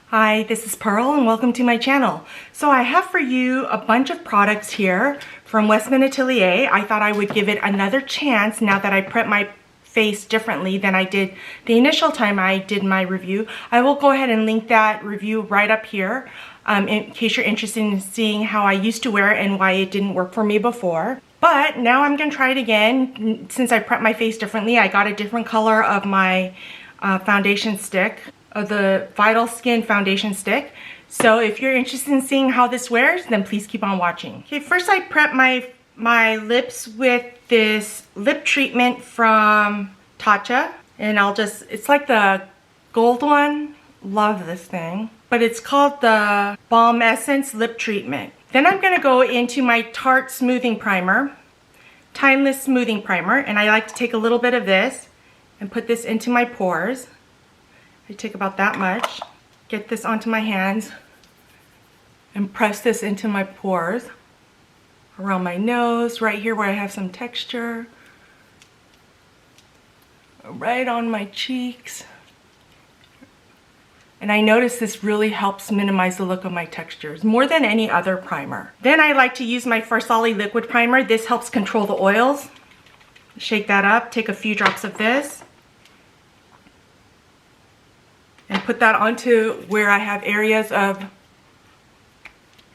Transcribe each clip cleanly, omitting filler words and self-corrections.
Hi, this is Pearl and welcome to my channel. So I have for you a bunch of products here from Westman Atelier. I thought I would give it another chance now that I prep my face differently than I did the initial time I did my review. I will go ahead and link that review right up here in case you're interested in seeing how I used to wear it and why it didn't work for me before. But now I'm going to try it again. Since I prepped my face differently, I got a different color of my foundation stick, of the Vital Skin foundation stick. So if you're interested in seeing how this wears, then please keep on watching. Okay, first I prep my lips with this lip treatment from Tatcha, and it's like the gold one. Love this thing. But it's called the Balm Essence Lip Treatment. Then I'm gonna go into my Tarte Smoothing Primer, Timeless Smoothing Primer, and I like to take a little bit of this and put this into my pores. I take about that much, get this onto my hands, and press this into my pores, around my nose, right here where I have some texture, right on my cheeks. And I notice this really helps minimize the look of my textures more than any other primer. Then I like to use my Farsali liquid primer. This helps control the oils. Shake that up, take a few drops of this, and put that onto where I have areas of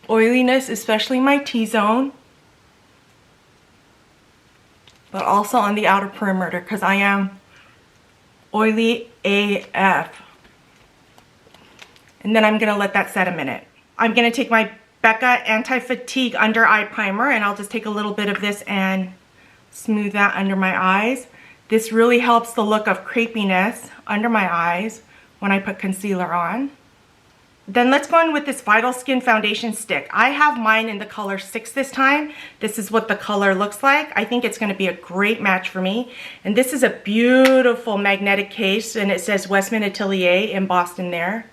oiliness, especially my T-zone, but also on the outer perimeter because I am oily AF. And then I'm gonna let that set a minute. I'm gonna take my Becca Anti-Fatigue Under Eye Primer, and I'll just take a little bit of this and smooth that under my eyes. This really helps the look of crepiness under my eyes when I put concealer on. Then let's go in with this Vital Skin foundation stick. I have mine in the color 6 this time. This is what the color looks like. I think it's gonna be a great match for me. And this is a beautiful magnetic case, and it says Westman Atelier embossed in there.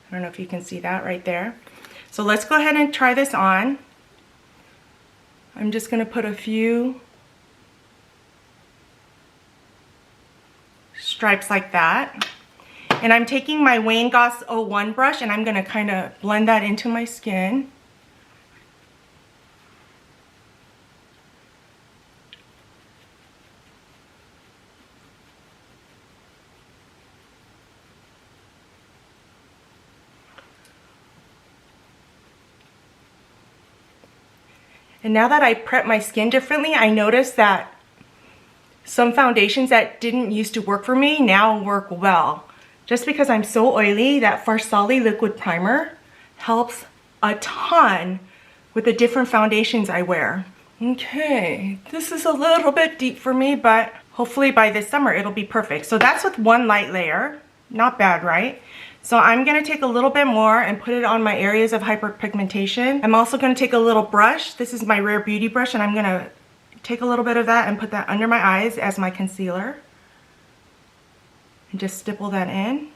I don't know if you can see that right there. So let's go ahead and try this on. I'm just gonna put a few stripes like that. And I'm taking my Wayne Goss 01 brush and I'm gonna kind of blend that into my skin. And now that I prep my skin differently, I noticed that some foundations that didn't used to work for me now work well. Just because I'm so oily, that Farsali liquid primer helps a ton with the different foundations I wear. Okay, this is a little bit deep for me, but hopefully by this summer it'll be perfect. So that's with one light layer. Not bad, right? So I'm gonna take a little bit more and put it on my areas of hyperpigmentation. I'm also gonna take a little brush. This is my Rare Beauty brush, and I'm gonna take a little bit of that and put that under my eyes as my concealer. And just stipple that in.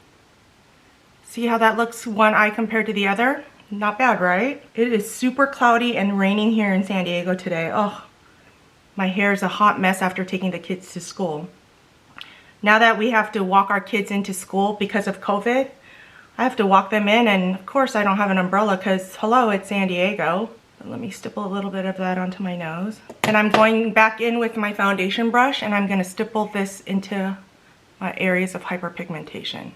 See how that looks one eye compared to the other? Not bad, right? It is super cloudy and raining here in San Diego today. Oh, my hair is a hot mess after taking the kids to school. Now that we have to walk our kids into school because of COVID, I have to walk them in, and of course I don't have an umbrella because, hello, it's San Diego. Let me stipple a little bit of that onto my nose. And I'm going back in with my foundation brush, and I'm gonna stipple this into my areas of hyperpigmentation.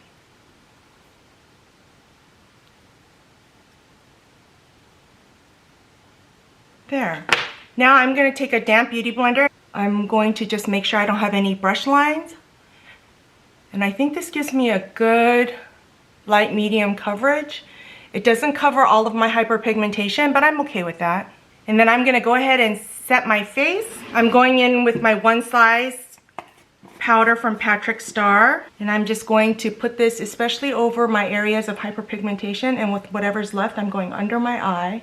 There. Now I'm going to take a damp beauty blender. I'm going to just make sure I don't have any brush lines. And I think this gives me a good light medium coverage. It doesn't cover all of my hyperpigmentation, but I'm okay with that. And then I'm going to go ahead and set my face. I'm going in with my One Size powder from Patrick Starr, and I'm just going to put this especially over my areas of hyperpigmentation, and with whatever's left I'm going under my eye.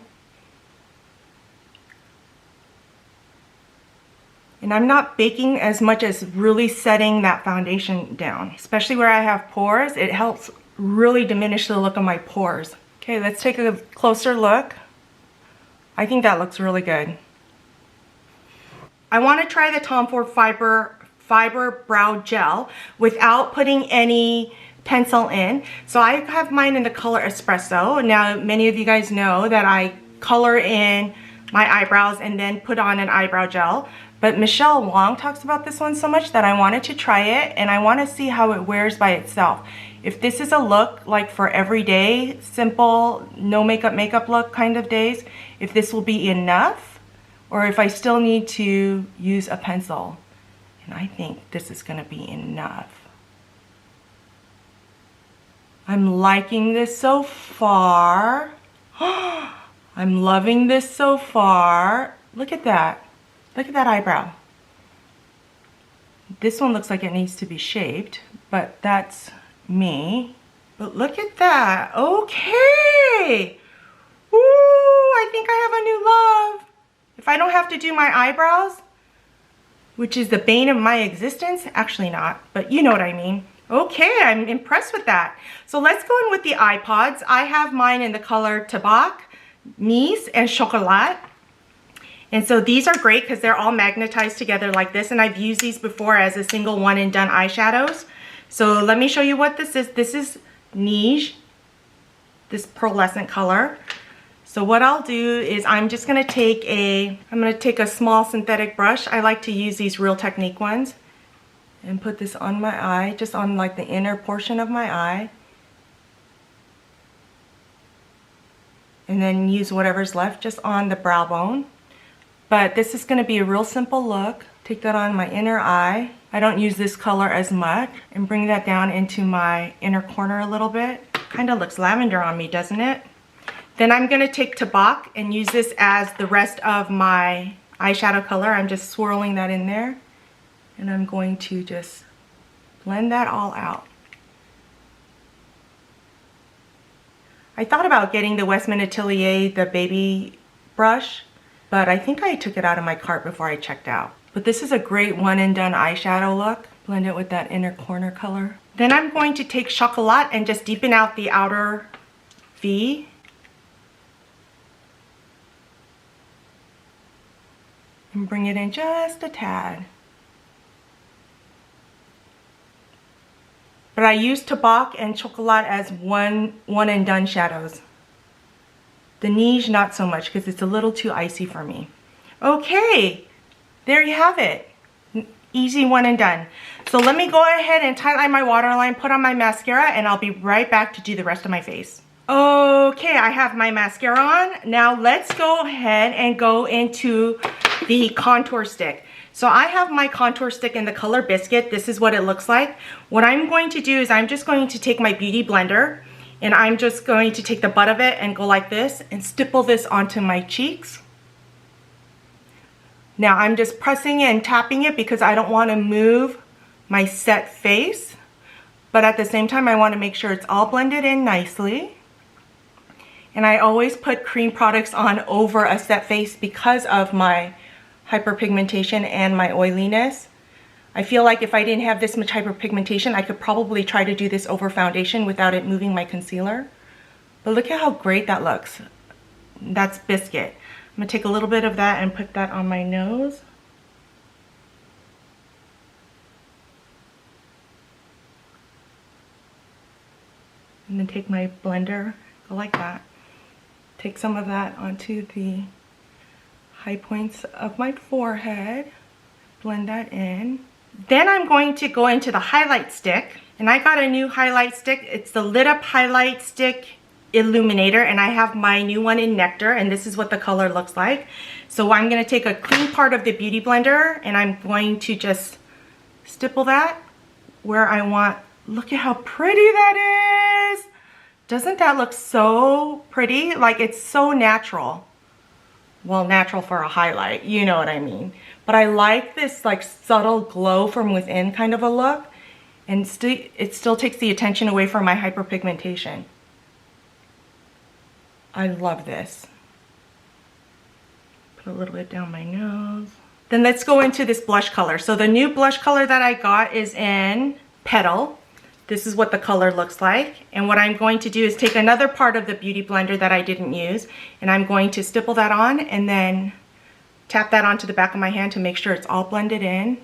And I'm not baking as much as really setting that foundation down, especially where I have pores. It helps really diminish the look of my pores. Okay, let's take a closer look. I think that looks really good. I want to try the Tom Ford Fiber Brow Gel without putting any pencil in. So I have mine in the color Espresso. Now, many of you guys know that I color in my eyebrows and then put on an eyebrow gel. But Michelle Wong talks about this one so much that I wanted to try it, and I want to see how it wears by itself. If this is a look like for everyday, simple, no makeup look kind of days, if this will be enough, or if I still need to use a pencil. And I think this is going to be enough. I'm liking this so far. I'm loving this so far. Look at that. Look at that eyebrow. This one looks like it needs to be shaped, but that's me. But look at that. Okay. Ooh, I think I have a new love. If I don't have to do my eyebrows, which is the bane of my existence, actually not, but you know what I mean. Okay, I'm impressed with that. So let's go in with the eye pods. I have mine in the color Tabac, Nice, and Chocolat. And so these are great because they're all magnetized together like this, and I've used these before as a single one and done eyeshadows. So let me show you what this is. This is Niche, this pearlescent color. So what I'll do is I'm just gonna take a small synthetic brush. I like to use these Real Technique ones, and put this on my eye, just on like the inner portion of my eye. And then use whatever's left just on the brow bone. But this is gonna be a real simple look. Take that on my inner eye. I don't use this color as much, and bring that down into my inner corner a little bit. Kind of looks lavender on me, doesn't it? Then I'm gonna take Tabac and use this as the rest of my eyeshadow color. I'm just swirling that in there. And I'm going to just blend that all out. I thought about getting the Westman Atelier, the baby brush, but I think I took it out of my cart before I checked out. But this is a great one and done eyeshadow look. Blend it with that inner corner color. Then I'm going to take Chocolat and just deepen out the outer V. And bring it in just a tad. But I use Tabac and Chocolat as one and done shadows. The Niche not so much because it's a little too icy for me. Okay, there you have it. Easy one and done. So let me go ahead and tightline my waterline, put on my mascara, and I'll be right back to do the rest of my face. Okay, I have my mascara on. Now let's go ahead and go into the contour stick. So I have my contour stick in the color Biscuit. This is what it looks like. What I'm going to do is I'm just going to take my beauty blender, and I'm just going to take the butt of it and go like this and stipple this onto my cheeks. Now I'm just pressing and tapping it because I don't want to move my set face, but at the same time I want to make sure it's all blended in nicely. And I always put cream products on over a set face because of my hyperpigmentation and my oiliness. I feel like if I didn't have this much hyperpigmentation, I could probably try to do this over foundation without it moving my concealer. But look at how great that looks. That's Biscuit. I'm gonna take a little bit of that and put that on my nose. And then take my blender, go like that. Take some of that onto the high points of my forehead, blend that in. Then I'm going to go into the highlight stick, and I got a new highlight stick. It's the Lit Up Highlight Stick Illuminator, and I have my new one in Nectar, and this is what the color looks like. So I'm going to take a clean part of the Beauty Blender, and I'm going to just stipple that where I want. Look at how pretty that is! Doesn't that look so pretty? Like, it's so natural. Well, natural for a highlight, you know what I mean. But I like this like subtle glow from within kind of a look, and it still takes the attention away from my hyperpigmentation. I love this. Put a little bit down my nose. Then let's go into this blush color. So the new blush color that I got is in Petal. This is what the color looks like. And what I'm going to do is take another part of the Beauty Blender that I didn't use, and I'm going to stipple that on and then tap that onto the back of my hand to make sure it's all blended in.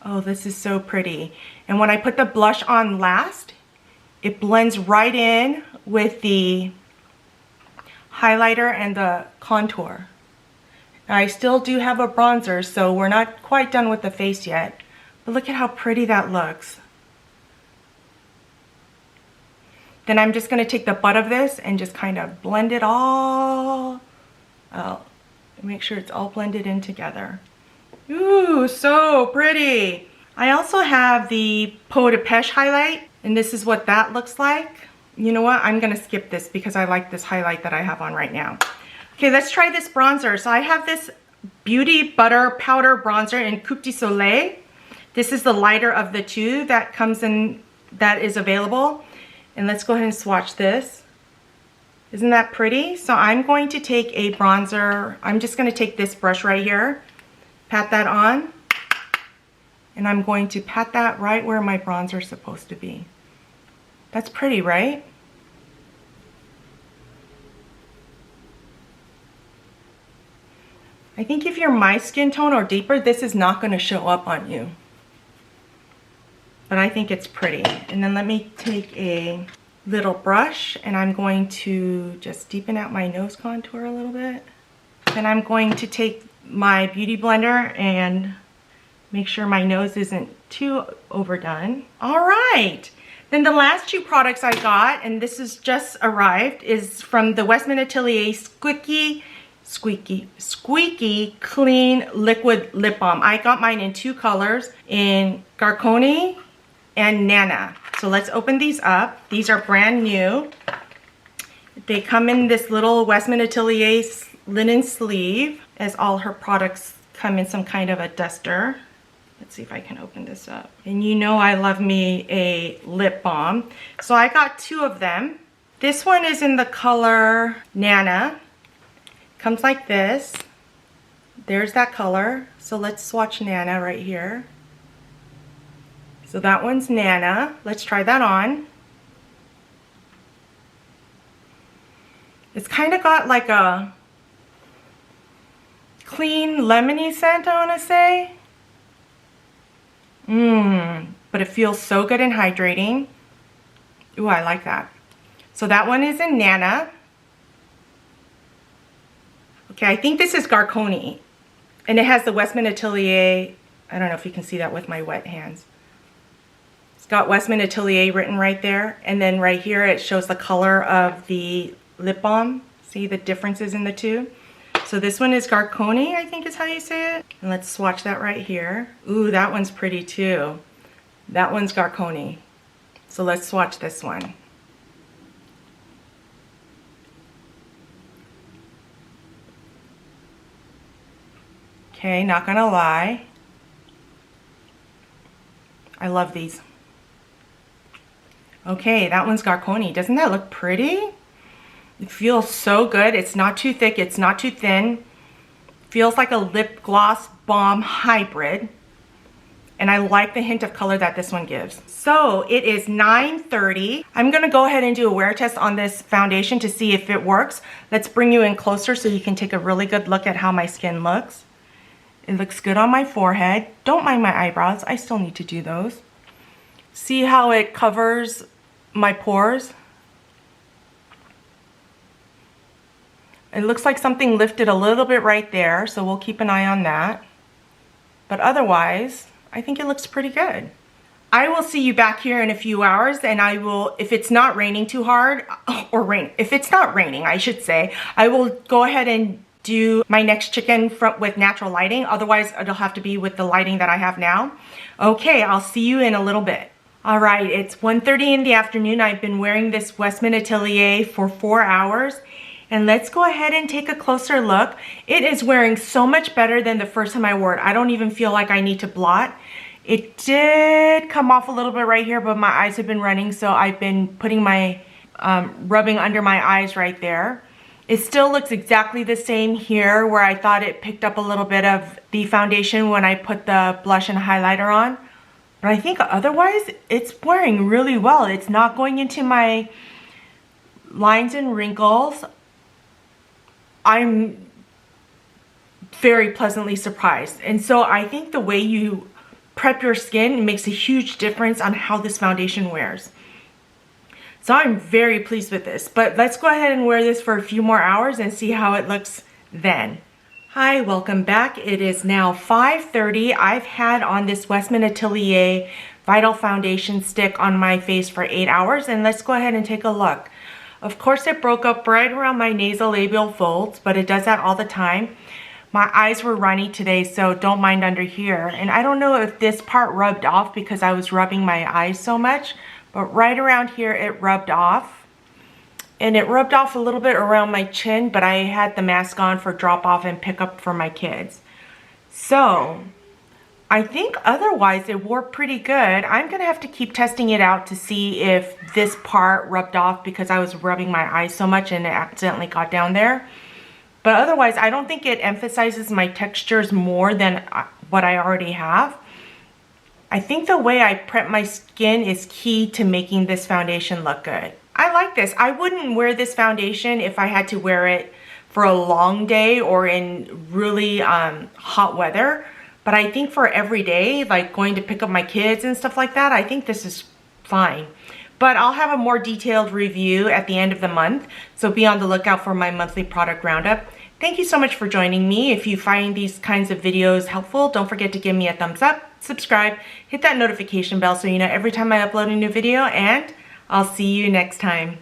Oh, this is so pretty. And when I put the blush on last, it blends right in with the highlighter and the contour. Now, I still do have a bronzer, so we're not quite done with the face yet. But look at how pretty that looks. Then I'm just going to take the butt of this and just kind of blend it all out. Make sure it's all blended in together. Ooh, so pretty. I also have the Peau de Pêche highlight, and this is what that looks like. You know what? I'm going to skip this because I like this highlight that I have on right now. Okay, let's try this bronzer. So I have this Beauty Butter Powder Bronzer in Coupe de Soleil. This is the lighter of the two that comes in, that is available. And let's go ahead and swatch this. Isn't that pretty? So I'm going to take a bronzer. I'm just going to take this brush right here, pat that on, and I'm going to pat that right where my bronzer is supposed to be. That's pretty, right? I think if you're my skin tone or deeper, this is not going to show up on you. But I think it's pretty. And then let me take a little brush and I'm going to just deepen out my nose contour a little bit. Then I'm going to take my beauty blender and make sure my nose isn't too overdone. All right. Then the last two products I got, and this has just arrived, is from the Westman Atelier Squeaky Clean Liquid Lip Balm. I got mine in two colors, in Garconi and Nana. So let's open these up. These are brand new. They come in this little Westman Atelier linen sleeve, as all her products come in some kind of a duster. Let's see if I can open this up. And you know I love me a lip balm. So I got two of them. This one is in the color Nana. Comes like this. There's that color. So let's swatch Nana right here. So that one's Nana. Let's try that on. It's kind of got like a clean lemony scent, I want to say. But it feels so good and hydrating. Ooh, I like that. So that one is in Nana. Okay, I think this is Garconi. And it has the Westman Atelier. I don't know if you can see that with my wet hands. It's got Westman Atelier written right there. And then right here it shows the color of the lip balm. See the differences in the two? So this one is Garconi, I think is how you say it. And let's swatch that right here. Ooh, that one's pretty too. That one's Garconi. So let's swatch this one. Okay, not gonna lie. I love these. Okay, that one's Garconi. Doesn't that look pretty? It feels so good. It's not too thick, it's not too thin. Feels like a lip gloss balm hybrid. And I like the hint of color that this one gives. So it is 9:30. I'm gonna go ahead and do a wear test on this foundation to see if it works. Let's bring you in closer so you can take a really good look at how my skin looks. It looks good on my forehead. Don't mind my eyebrows, I still need to do those. See how it covers my pores? It looks like something lifted a little bit right there, so we'll keep an eye on that. But otherwise, I think it looks pretty good. I will see you back here in a few hours, and I will, if it's not raining too hard, if it's not raining, I should say, I will go ahead and do my next chicken with natural lighting. Otherwise, it'll have to be with the lighting that I have now. Okay, I'll see you in a little bit. All right, it's 1:30 in the afternoon. I've been wearing this Westman Atelier for 4 hours. And let's go ahead and take a closer look. It is wearing so much better than the first time I wore it. I don't even feel like I need to blot. It did come off a little bit right here, but my eyes have been running, so I've been putting my, rubbing under my eyes right there. It still looks exactly the same here, where I thought it picked up a little bit of the foundation when I put the blush and highlighter on. But I think otherwise, it's wearing really well. It's not going into my lines and wrinkles. I'm very pleasantly surprised. And so I think the way you prep your skin, it makes a huge difference on how this foundation wears. So I'm very pleased with this, but let's go ahead and wear this for a few more hours and see how it looks then. Hi, welcome back. It is now 5:30. I've had on this Westman Atelier Vital Foundation stick on my face for 8 hours, and let's go ahead and take a look. Of course, it broke up right around my nasolabial folds, but it does that all the time. My eyes were runny today, so don't mind under here. And I don't know if this part rubbed off because I was rubbing my eyes so much, but right around here it rubbed off. And it rubbed off a little bit around my chin, but I had the mask on for drop off and pick up for my kids. So I think otherwise it wore pretty good. I'm gonna have to keep testing it out to see if this part rubbed off because I was rubbing my eyes so much and it accidentally got down there. But otherwise, I don't think it emphasizes my textures more than what I already have. I think the way I prep my skin is key to making this foundation look good. I like this. I wouldn't wear this foundation if I had to wear it for a long day or in really hot weather. But I think for every day, like going to pick up my kids and stuff like that, I think this is fine. But I'll have a more detailed review at the end of the month, so be on the lookout for my monthly product roundup. Thank you so much for joining me. If you find these kinds of videos helpful, don't forget to give me a thumbs up, subscribe, hit that notification bell so you know every time I upload a new video, and I'll see you next time.